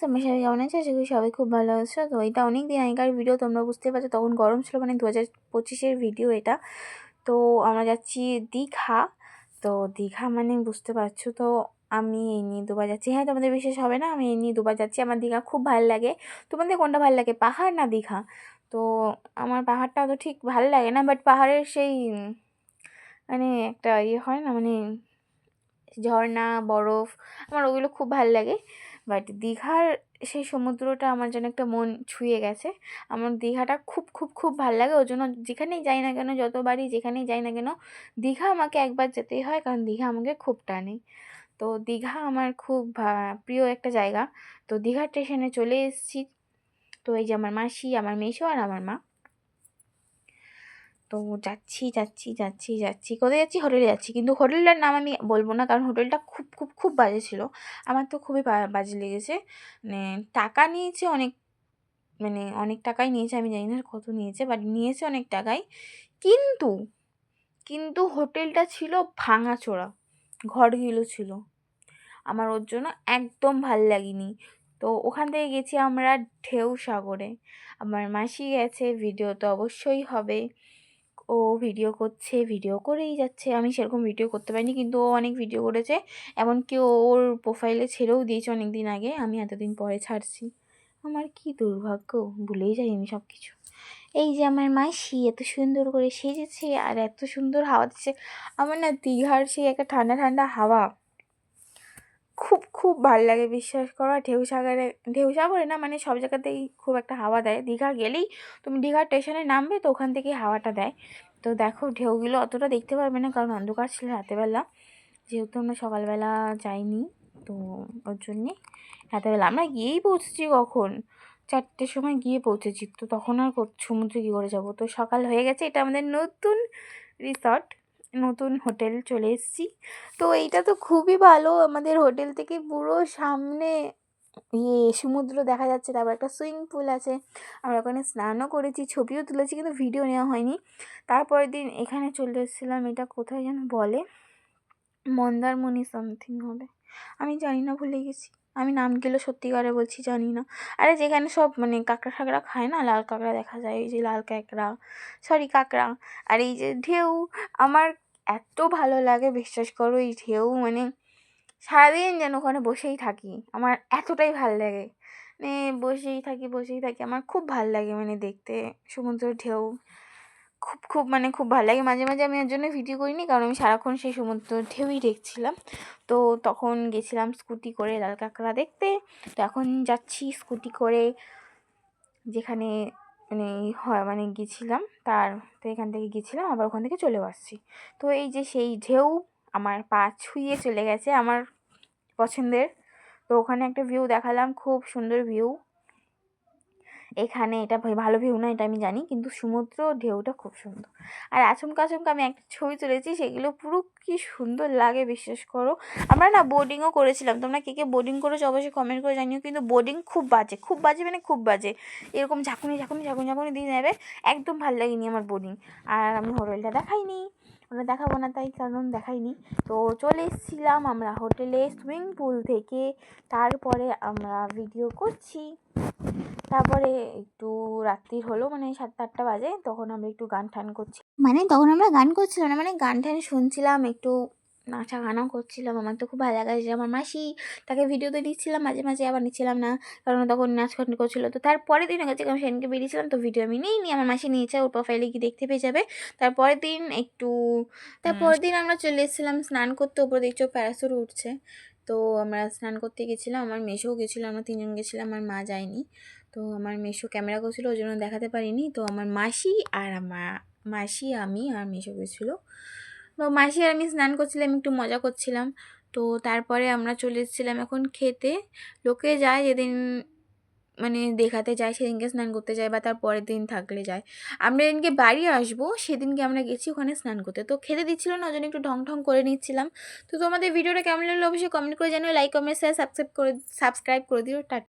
তোমরা সবাই কেমন আছো? আশা করি সবাই খুব ভালো আছো। তো এটা অনেক দিন আগেকার ভিডিও, তোমরা বুঝতে পারছো তখন গরম ছিল, মানে 2025-এর ভিডিও এটা। তো আমরা যাচ্ছি দীঘা। তো দীঘা মানে বুঝতে পারছো। তো আমি এই নিয়ে দুবার যাচ্ছি। হ্যাঁ, তোমাদের বিশেষ হবে না, আমি এই নিয়ে দুবার যাচ্ছি। আমার দীঘা খুব ভালো লাগে। তোমাদের কোনটা ভালো লাগে, পাহাড় না দীঘা? তো আমার পাহাড়টা তো ঠিক ভালো লাগে না, বাট পাহাড়ের সেই মানে একটা হয় না, মানে ঝর্ণা, বরফ, আমার ওগুলো খুব ভালো লাগে। বাট দীঘার সেই সমুদ্রটা আমার যেন একটা মন ছুঁয়ে গেছে। আমার দীঘাটা খুব খুব খুব ভালো লাগে। ওই জন্য যেখানেই যাই না কেন, যতবারই যেখানেই যাই না কেন, দীঘা আমাকে একবার যেতেই হয়, কারণ দীঘা আমাকে খুব টানে। তো দীঘা আমার খুব প্রিয় একটা জায়গা। তো দীঘার স্টেশনে চলে এসেছি। তো এই যে আমার মাসি, আমার মেসো আর আমার মা। তো যাচ্ছি যাচ্ছি যাচ্ছি যাচ্ছি, কোথায় যাচ্ছি? হোটেলে যাচ্ছি, কিন্তু হোটেলটার নাম আমি বলবো না, কারণ হোটেলটা খুব খুব খুব বাজে ছিল। আমার তো খুবই বাজে লেগেছে। মানে টাকা নিয়েছে অনেক, মানে অনেক টাকাই নিয়েছে, আমি জানি না কত নিয়েছে, বাট নিয়েছে অনেক টাকাই। কিন্তু কিন্তু হোটেলটা ছিল ভাঙাচোরা, ঘরগুলো ছিল। আমার ওর জন্য একদম ভাল লাগেনি। তো ওখান থেকে গেছি আমরা ঢেউ সাগরে। আমার মাসি গেছে, ভিডিও তো অবশ্যই হবে। ও ভিডিও করছে, ভিডিও করেই যাচ্ছে। আমি সেরকম ভিডিও করতে পারিনি, কিন্তু ও অনেক ভিডিও করেছে। এমনকি ওর প্রোফাইলে ছেড়েও দিয়েছে অনেক দিন আগে, আমি এতদিন পরে ছাড়ছি। আমার কি দুর্ভাগ্য, ভুলেই যাই আমি সব কিছু। এই যে আমার মাসি এত সুন্দর করে সেজেছে আর এত সুন্দর হাওয়া দিচ্ছে। আমার না দীঘার সেই একটা ঠান্ডা ঠান্ডা হাওয়া খুব খুব ভাল লাগে, বিশ্বাস করো। ঢেউ সাগরে না, মানে সব জায়গাতেই খুব একটা হাওয়া দেয়। দীঘা গেলেই তুমি দীঘার স্টেশনে নামবে, তো ওখান থেকেই হাওয়াটা দেয়। তো দেখো ঢেউগুলো অতটা দেখতে পারবে না, কারণ অন্ধকার ছিল রাতেবেলা, যেহেতু আমরা সকালবেলা যাইনি। তো ওর জন্যে রাতেবেলা আমরা গিয়েই পৌঁছেছি কখন, 4টের সময় গিয়ে পৌঁছেছি। তো তখন আর সমুদ্রে কী করে যাবো? তো সকাল হয়ে গেছে। এটা আমাদের নতুন রিসর্ট, নতুন হোটেল চলে এসেছি। তো এইটা তো খুবই ভালো, আমাদের হোটেল থেকে পুরো সামনে সমুদ্র দেখা যাচ্ছে। তারপর একটা সুইমিং পুল আছে, আমরা ওখানে স্নানও করেছি, ছবিও তুলেছি, কিন্তু ভিডিও নেওয়া হয়নি। তারপরের দিন এখানে চলে এসেছিলাম, এটা কোথায় যেন বলে, মন্দারমণি সামথিং হবে, আমি জানি না, ভুলে গেছি। আমি নামগুলো সত্যিকারে বলছি জানি না। আরে যেখানে সব মানে কাঁকড়া ফাকড়া খায় না, লাল কাঁকড়া দেখা যায়, এই যে লাল কাঁকড়া, সরি কাঁকড়া। আর এই যে ঢেউ, আমার এত ভালো লাগে, বিশ্বাস করো। এই ঢেউ মানে সারাদিন যেন ওখানে বসেই থাকি, আমার এতটাই ভাল লাগে। মানে বসেই থাকি বসেই থাকি, আমার খুব ভাল লাগে মানে দেখতে সমুদ্রের ঢেউ। খুব খুব মানে খুব ভালো লাগে। মাঝে মাঝে আমি এর জন্য ভিডিও করিনি, কারণ আমি সারাক্ষণ সেই সমুদ্র ঢেউই দেখছিলাম। তো তখন গেছিলাম স্কুটি করে লাল কাঁকড়া দেখতে। তো এখন যাচ্ছি স্কুটি করে যেখানে মানে হয়, মানে গেছিলাম তার, তো এখান থেকে গেছিলাম, আবার ওখান থেকে চলেও আসছি। তো এই যে সেই ঢেউ আমার পা ছুঁয়ে চলে গেছে, আমার পছন্দের। তো ওখানে একটা ভিউ দেখালাম, খুব সুন্দর ভিউ। এখানে এটা ভালো ভিউ না, এটা আমি জানি, কিন্তু সমুদ্র ঢেউটা খুব সুন্দর। আর আচমকা আচমকা আমি একটা ছবি তুলেছি, সেগুলো পুরো কি সুন্দর লাগে, বিশ্বাস করো। আমরা না বোটিংও করেছিলাম, তোমরা কে কে বোটিং করেছো অবশ্যই কমেন্ট করে জানিও। কিন্তু বোটিং খুব বাজে, খুব বাজে, মানে খুব বাজে। এরকম ঝাঁকুনি ঝাঁকুনি ঝাঁকুনি ঝাঁকুনি দিয়ে নেবে, একদম ভালো লাগেনি আমার বোটিং। আর আমি হোটেলটা দেখাইনি, ওটা দেখাবো না তাই, কারণ দেখাইনি। তো চলে এসেছিলাম আমরা হোটেলে সুইমিং পুল থেকে। তারপরে আমরা ভিডিও করছি। তারপরে একটু রাত্রি হলো, মানে 7-8টা বাজে, তখন আমরা একটু গান টান করছি, মানে তখন আমরা গান করছিলাম না, মানে গান টান শুনছিলাম, একটু নাচা গানাও করছিলাম। আমার তো খুব ভালো লাগে যে আমার মাসি, তাকে ভিডিওতে দিচ্ছিলাম মাঝে মাঝে, আবার নিচ্ছিলাম না, কারণ তখন নাচ গান করছিলো। তো তারপরের দিন গেছে, কারণ সেদিনকে বেরিয়েছিলাম, তো ভিডিও আমি নিইনি, আমার মাসি নিয়েছে, ওর প্রোফাইলে কি দেখতে পেয়ে যাবে। তারপরের দিন একটু, তারপরের দিন আমরা চলে এসেছিলাম স্নান করতে, ওপরে দেখছো প্যারাসুট উঠছে। তো আমরা স্নান করতে গেছিলাম, আমার মেসোও গেছিলো, আমরা 3জন গেছিলাম, আমার মা যায়নি। তো আমার মেসো ক্যামেরা করছিলো, ওই জন্য দেখাতে পারিনি। তো আমার মাসি আর মাসি, আমি আর মেসো গেছিলো। তো মাসি আর আমি স্নান করছিলাম, একটু মজা করছিলাম। তো তারপরে আমরা চলে এসেছিলাম এখন খেতে। লোকে যায় যেদিন মানে দেখাতে যায়, সেদিনকে স্নান করতে যায়, বা তার পরের দিন থাকলে যায়। আমরা যেদিনকে বাড়ি আসবো সেদিনকে আমরা গেছি ওখানে স্নান করতে। তো খেতে দিচ্ছিলো না, ওই জন্য একটু ঢং ঢং করে নিচ্ছিলাম। তো তোমাদের ভিডিওটা কেমন লাগলো অবশ্যই কমেন্ট করে জানিও, লাইক কমেন্ট শেয়ার সাবস্ক্রাইব করে দিও। টাটা।